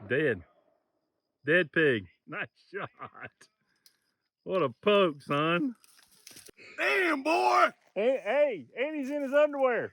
Dead. Dead pig. Nice shot. What a poke, son. Damn, boy. Hey, and he's in his underwear.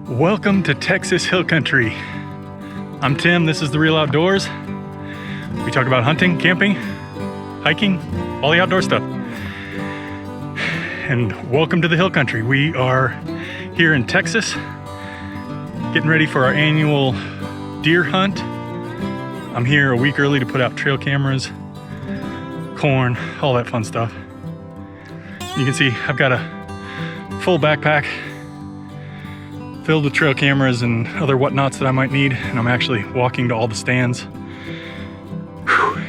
Welcome to Texas Hill Country. I'm Tim, this is The Real Outdoors. We talk about hunting, camping, hiking, all the outdoor stuff. And welcome to the Hill Country. We are here in Texas, getting ready for our annual deer hunt. I'm here a week early to put out trail cameras, corn, all that fun stuff. You can see I've got a full backpack filled with trail cameras and other whatnots that I might need, and I'm actually walking to all the stands. Whew.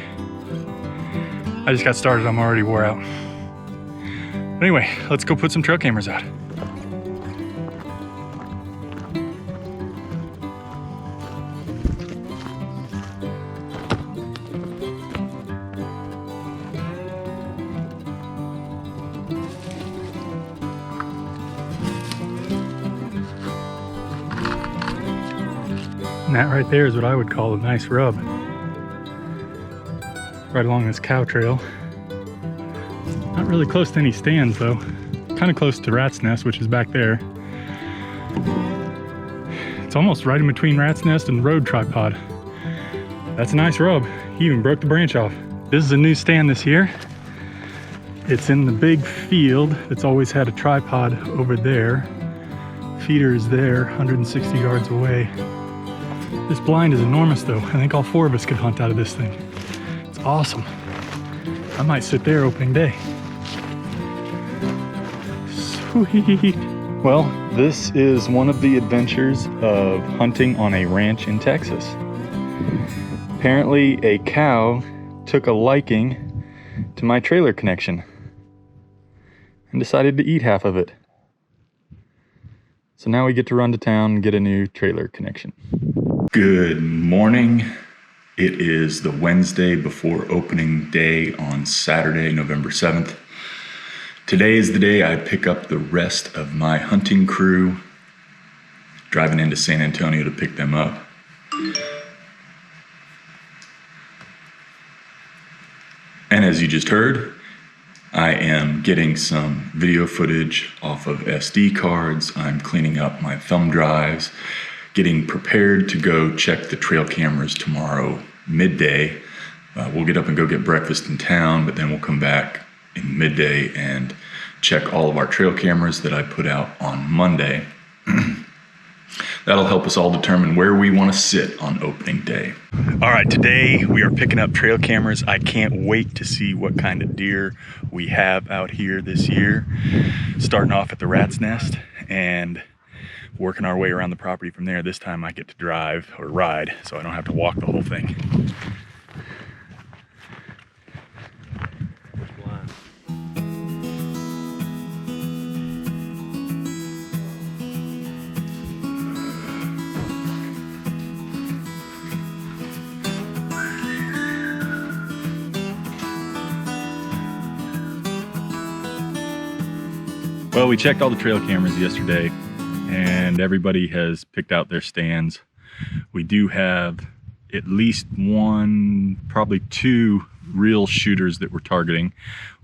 I just got started, I'm already wore out. But anyway, let's go put some trail cameras out. And that right there is what I would call a nice rub. Right along this cow trail. Not really close to any stands though. Kind of close to Rat's Nest, which is back there. It's almost right in between Rat's Nest and Road Tripod. That's a nice rub. He even broke the branch off. This is a new stand this year. It's in the big field that's always had a tripod over there. Feeder is there, 160 yards away. This blind is enormous though. I think all four of us could hunt out of this thing. It's awesome. I might sit there opening day. Sweet. Well, this is one of the adventures of hunting on a ranch in Texas. Apparently a cow took a liking to my trailer connection and decided to eat half of it. So now we get to run to town and get a new trailer connection. Good morning. It is the Wednesday before opening day on Saturday, November 7th. Today is the day I pick up the rest of my hunting crew, driving into San Antonio to pick them up. And as you just heard, I am getting some video footage off of SD cards. I'm cleaning up my thumb drives, getting prepared to go check the trail cameras tomorrow midday. We'll get up and go get breakfast in town, but then we'll come back in midday and check all of our trail cameras that I put out on Monday. That'll help us all determine where we want to sit on opening day. All right, today we are picking up trail cameras. I can't wait to see what kind of deer we have out here this year. Starting off at the Rat's Nest and working our way around the property from there. This time I get to drive or ride, so I don't have to walk the whole thing. Well, we checked all the trail cameras yesterday, and everybody has picked out their stands. We do have at least one, probably two real shooters that we're targeting.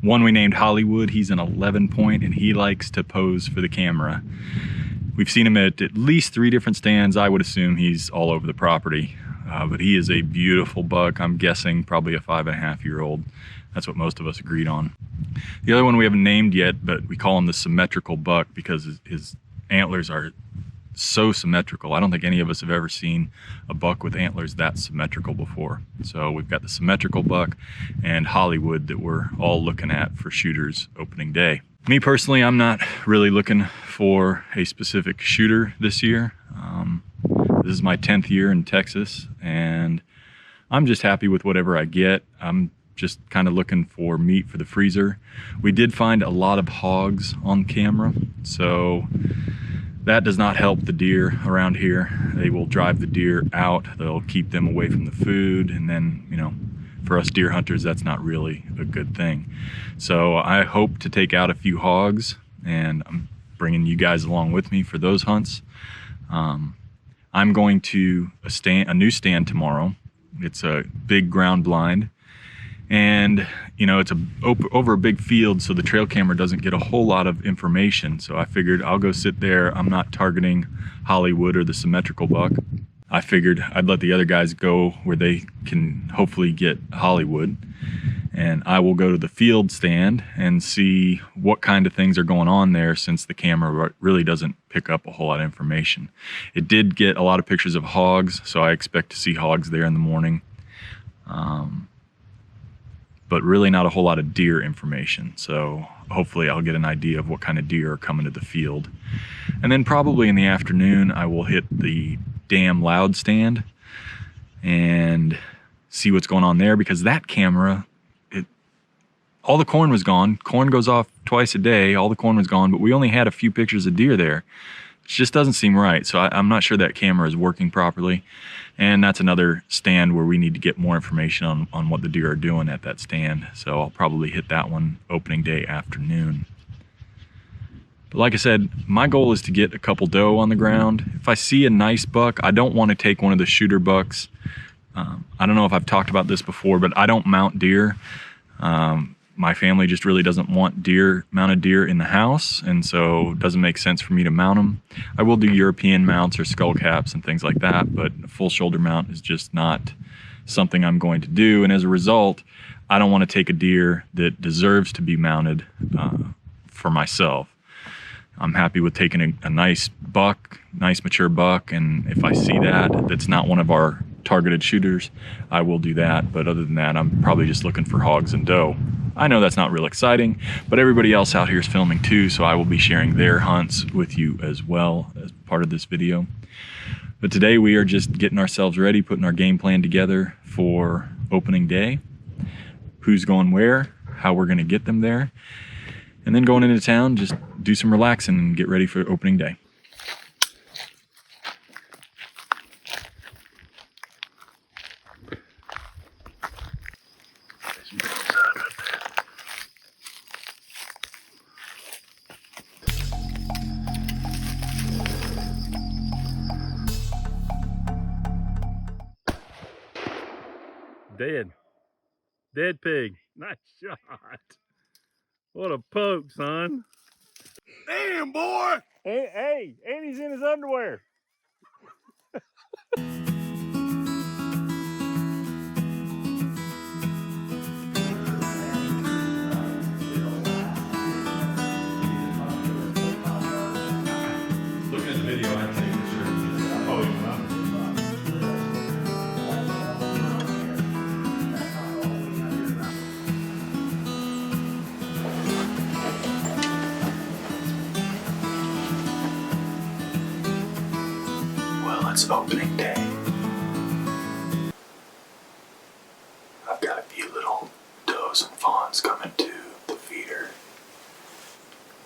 One we named Hollywood. He's an 11 point and he likes to pose for the camera. We've seen him at least 3 different stands. I would assume he's all over the property, but he is a beautiful buck. I'm guessing probably a 5.5-year-old. That's what most of us agreed on. The other one we haven't named yet, but we call him the symmetrical buck because his antlers are so symmetrical. I don't think any of us have ever seen a buck with antlers that symmetrical before. So we've got the symmetrical buck and Hollywood that we're all looking at for shooters opening day. Me personally, I'm not really looking for a specific shooter this year. This is my 10th year in Texas, and I'm just happy with whatever I get. I'm just kind of looking for meat for the freezer. We did find a lot of hogs on camera, so that does not help the deer around here. They will drive the deer out. They'll keep them away from the food, and then, you know, for us deer hunters, that's not really a good thing. So I hope to take out a few hogs, and I'm bringing you guys along with me for those hunts. I'm going to a new stand tomorrow. It's a big ground blind, and you know, it's over a big field, so the trail camera doesn't get a whole lot of information. So I figured I'll go sit there. I'm not targeting Hollywood or the symmetrical buck. I figured I'd let the other guys go where they can hopefully get Hollywood, and I will go to the field stand and see what kind of things are going on there, since the camera really doesn't pick up a whole lot of information. It did get a lot of pictures of hogs, so I expect to see hogs there in the morning. But really not a whole lot of deer information. So hopefully I'll get an idea of what kind of deer are coming to the field. And then probably in the afternoon, I will hit the damn loud stand and see what's going on there, because that camera, all the corn was gone. Corn goes off twice a day. All the corn was gone, but we only had a few pictures of deer there. It just doesn't seem right. So I'm not sure that camera is working properly. And that's another stand where we need to get more information on what the deer are doing at that stand. So I'll probably hit that one opening day afternoon. But like I said, my goal is to get a couple doe on the ground. If I see a nice buck, I don't want to take one of the shooter bucks. I don't know if I've talked about this before, but I don't mount deer. My family just really doesn't want mounted deer in the house, and so it doesn't make sense for me to mount them. I will do European mounts or skull caps and things like that, but a full shoulder mount is just not something I'm going to do. And as a result, I don't want to take a deer that deserves to be mounted for myself. I'm happy with taking a nice buck, nice mature buck, and if I see that's not one of our targeted shooters, I will do that. But other than that, I'm probably just looking for hogs and doe. I know that's not real exciting, but everybody else out here is filming too, so I will be sharing their hunts with you as well as part of this video. But today we are just getting ourselves ready, putting our game plan together for opening day, who's going where, how we're going to get them there, and then going into town, just do some relaxing and get ready for opening day. Dead pig. Nice shot. What a poke, son. Damn, boy. Hey, and he's in his underwear. Looking at the video, I'd say for sure. Oh, yeah. Well, it's opening day. I've got a few little does and fawns coming to the feeder.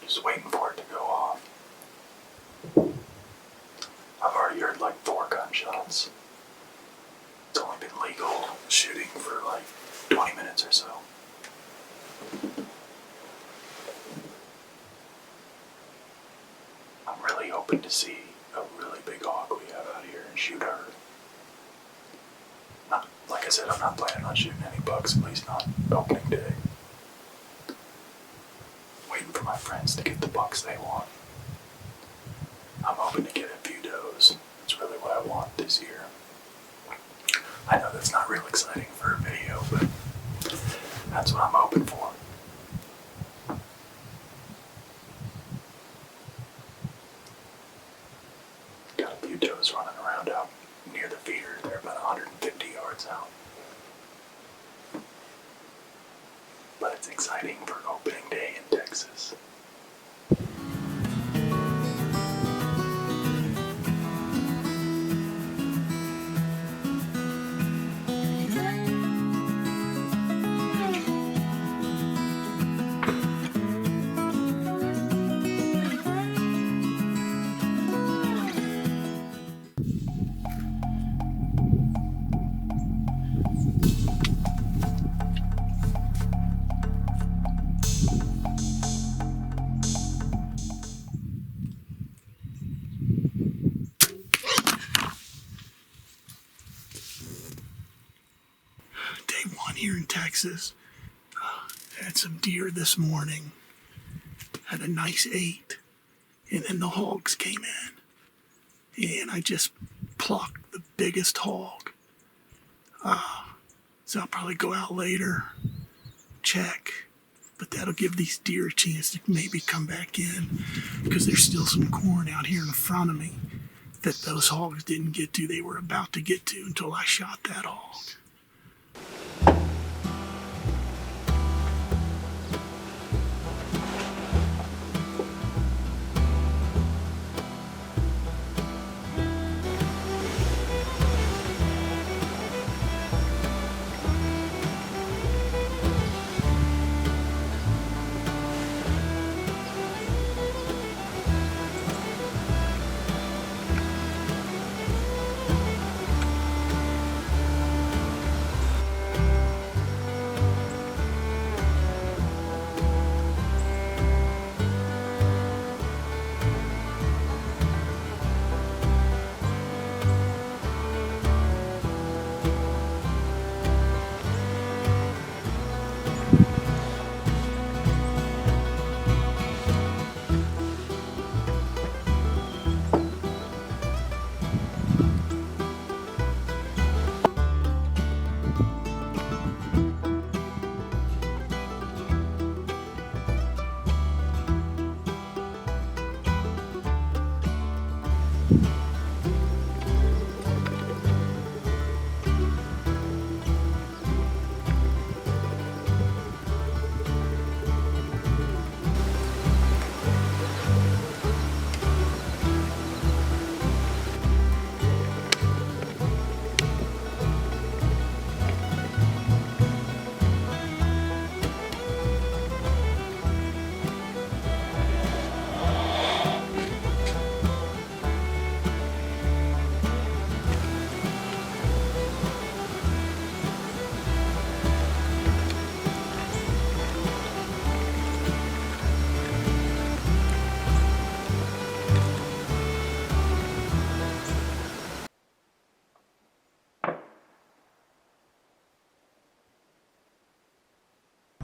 Just waiting for it to go off. I've already heard like 4 gunshots. It's only been legal shooting for like 20 minutes or so. I'm really hoping to see a really big hog we have out here and shoot her. Like I said, I'm not planning on shooting any bucks, at least not opening day. Waiting for my friends to get the bucks they want. I'm hoping to get a few does. That's really what I want this year. I know that's not real exciting for a video, but that's what I'm hoping for. does running around out near the feeder. They're about 150 yards out. But it's exciting for opening day in Texas. Day one here in Texas. Had some deer this morning. Had a nice 8. And then the hogs came in. And I just plucked the biggest hog. So I'll probably go out later, check. But that'll give these deer a chance to maybe come back in, because there's still some corn out here in front of me that those hogs didn't get to. They were about to get to until I shot that hog.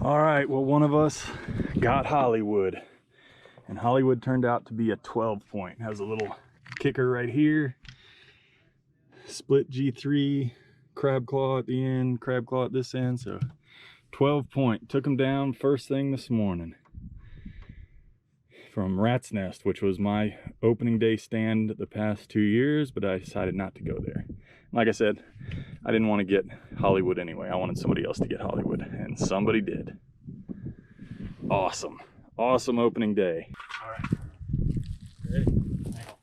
All right, well, one of us got Hollywood, and Hollywood turned out to be a 12 point. It has a little kicker right here, split G3, crab claw at the end, crab claw at this end, so 12 point. Took him down first thing this morning from Rat's Nest, which was my opening day stand the past 2 years, but I decided not to go there. Like I said, I didn't want to get Hollywood anyway. I wanted somebody else to get Hollywood, and somebody did. Awesome. Awesome opening day. All right. Ready? Hang on.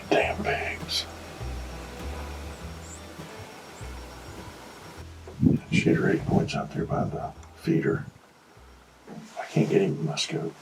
Damn pigs. Shit right points out there by the feeder. I can't get him with my scope.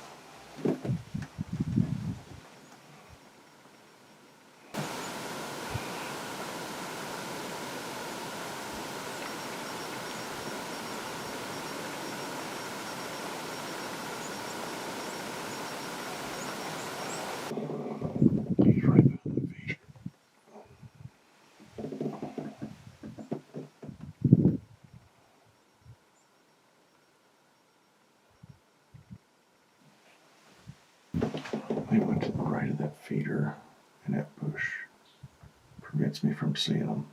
They went to the right of that feeder, and that bush prevents me from seeing them.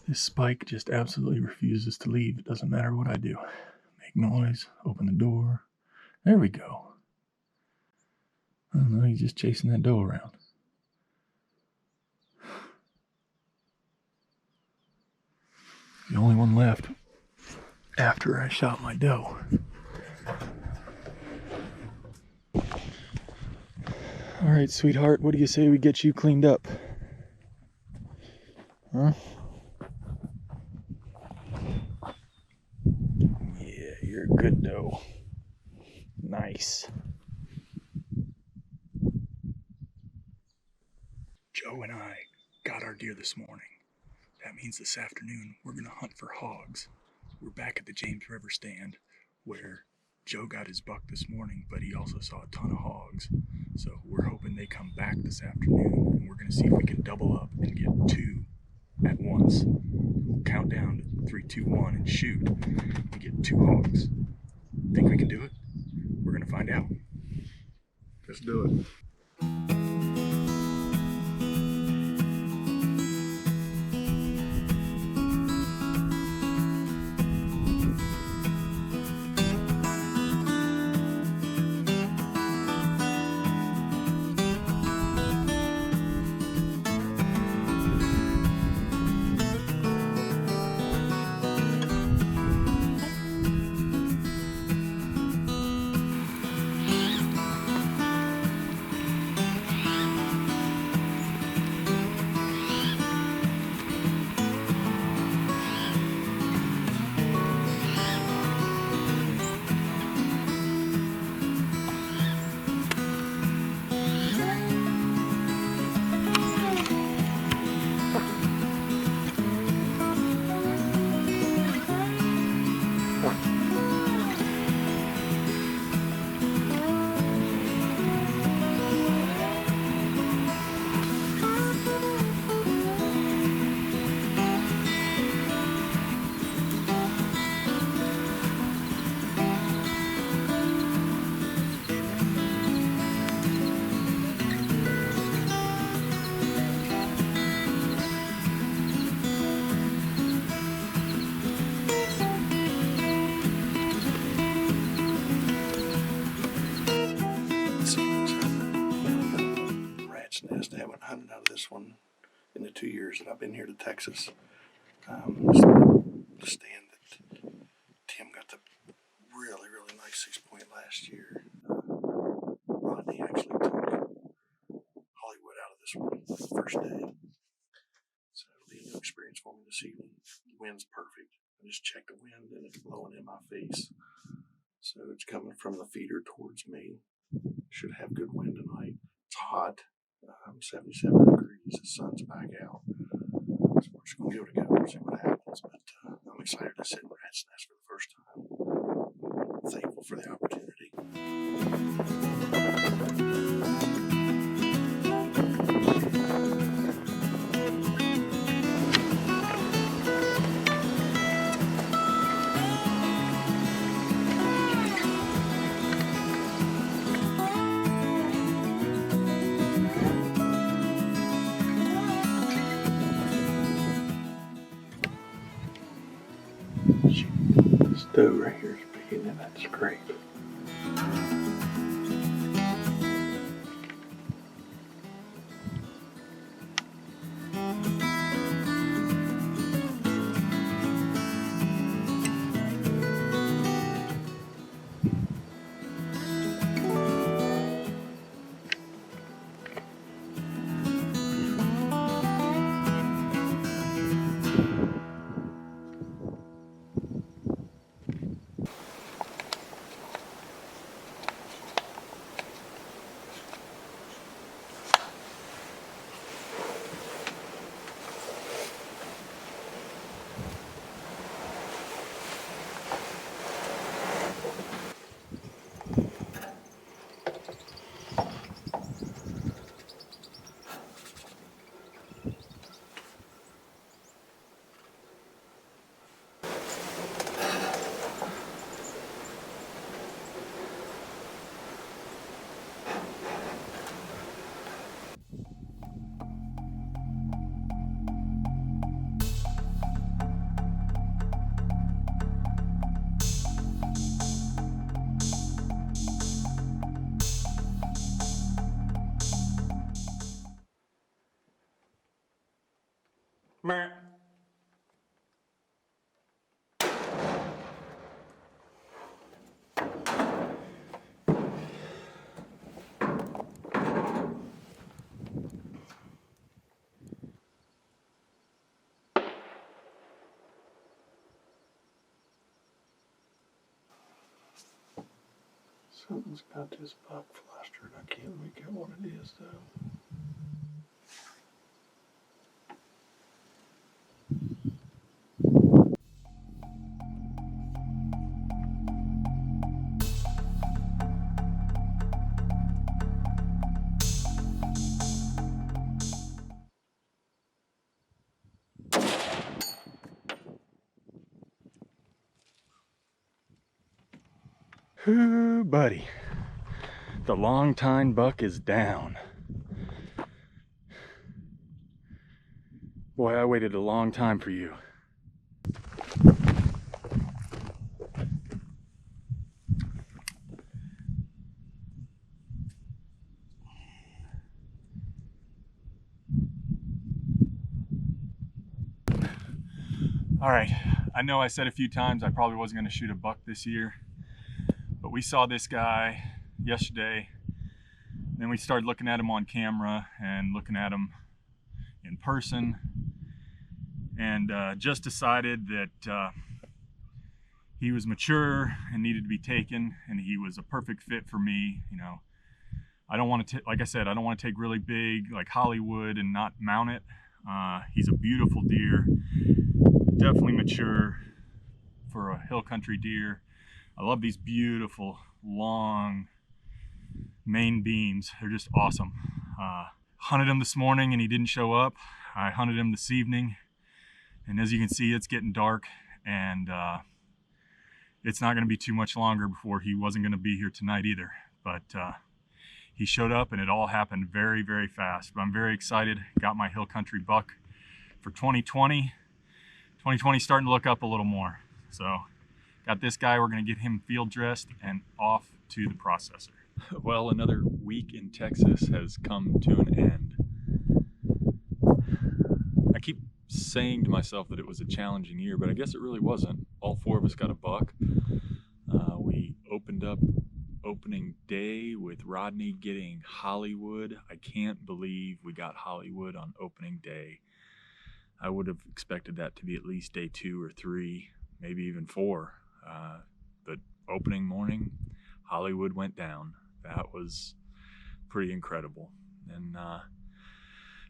This spike just absolutely refuses to leave. It doesn't matter what I do. Make noise, open the door. There we go. I don't know, he's just chasing that doe around. The only one left after I shot my doe. All right, sweetheart, what do you say we get you cleaned up? Huh? Yeah, you're a good doe. Nice. Joe and I got our deer this morning. That means this afternoon we're gonna hunt for hogs. We're back at the James River stand where Joe got his buck this morning, but he also saw a ton of hogs. So we're hoping they come back this afternoon, and we're gonna see if we can double up and get 2 at once. We'll count down to 3, 2, 1 and shoot and get 2 hogs. Think we can do it? We're gonna find out. Let's do it. this one in the 2 years that I've been here to Texas. Just understand that Tim got the really, really nice 6-point last year. Rodney actually took Hollywood out of this one the first day. So it'll be a new experience for me this evening. The wind's perfect. I just checked the wind and it's blowing in my face. So it's coming from the feeder towards me. Should have good wind tonight. It's hot. 77 degrees. The sun's back out. So we're just going to give it a go and see what happens. But I'm excited to sit in Rat's Nest for the first time. Thankful for the opportunity. This doe right here is peeing in that scrape. Something's got this buck flustered. I can't make out what it is though. Ooh, buddy. The long tine buck is down. Boy, I waited a long time for you. All right, I know I said a few times I probably wasn't going to shoot a buck this year, but we saw this guy yesterday. Then we started looking at him on camera and looking at him in person, and just decided that he was mature and needed to be taken, and he was a perfect fit for me. You know, I don't want to, like I said, I don't want to take really big like Hollywood and not mount it. He's a beautiful deer, definitely mature for a hill country deer. I love these beautiful long main beams. They're just awesome. Hunted him this morning and he didn't show up. I hunted him this evening, and as you can see, it's getting dark, and it's not going to be too much longer before he wasn't going to be here tonight either. But he showed up, and it all happened very, very fast. But I'm very excited. Got my hill country buck for 2020. 2020 starting to look up a little more. So got this guy. We're going to get him field dressed and off to the processor. Well, another week in Texas has come to an end. keep saying to myself that it was a challenging year, but I guess it really wasn't. All 4 of us got a buck. We opened up opening day with Rodney getting Hollywood. I can't believe we got Hollywood on opening day. I would have expected that to be at least day 2 or 3, maybe even 4. But opening morning, Hollywood went down. That was pretty incredible. And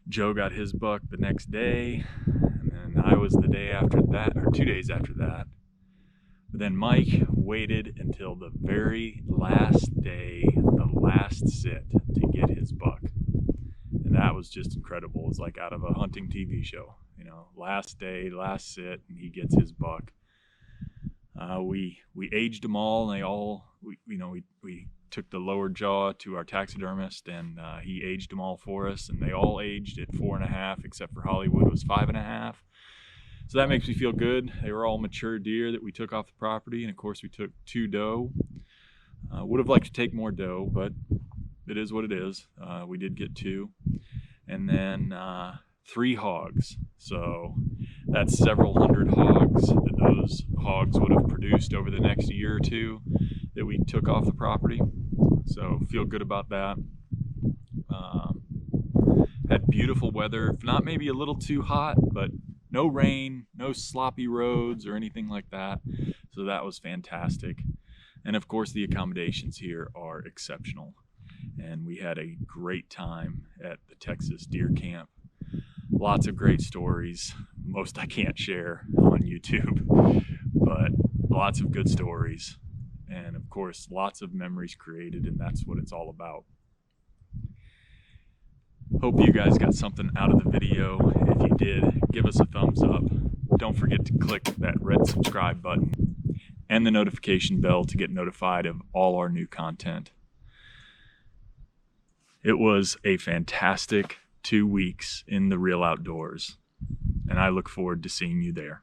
Joe got his buck the next day, and then I was the day after that, or 2 days after that. But then Mike waited until the very last day, the last sit, to get his buck. And that was just incredible. It was like out of a hunting TV show, you know, last day, last sit, and he gets his buck. We aged them all, and they all, we took the lower jaw to our taxidermist, and he aged them all for us, and they all aged at 4.5, except for Hollywood was 5.5. So that makes me feel good. They were all mature deer that we took off the property, and of course we took 2 doe. Would have liked to take more doe, but it is what it is. We did get 2, and then 3 hogs. So that's several hundred hogs that those hogs would have produced over the next year or 2 that we took off the property. So feel good about that. Had beautiful weather, if not maybe a little too hot, but no rain, no sloppy roads or anything like that. So that was fantastic. And of course the accommodations here are exceptional. And we had a great time at the Texas deer camp. Lots of great stories. Most I can't share on YouTube, but lots of good stories. And of course, lots of memories created, and that's what it's all about. Hope you guys got something out of the video. If you did, give us a thumbs up. Don't forget to click that red subscribe button and the notification bell to get notified of all our new content. It was a fantastic 2 weeks in the real outdoors, and I look forward to seeing you there.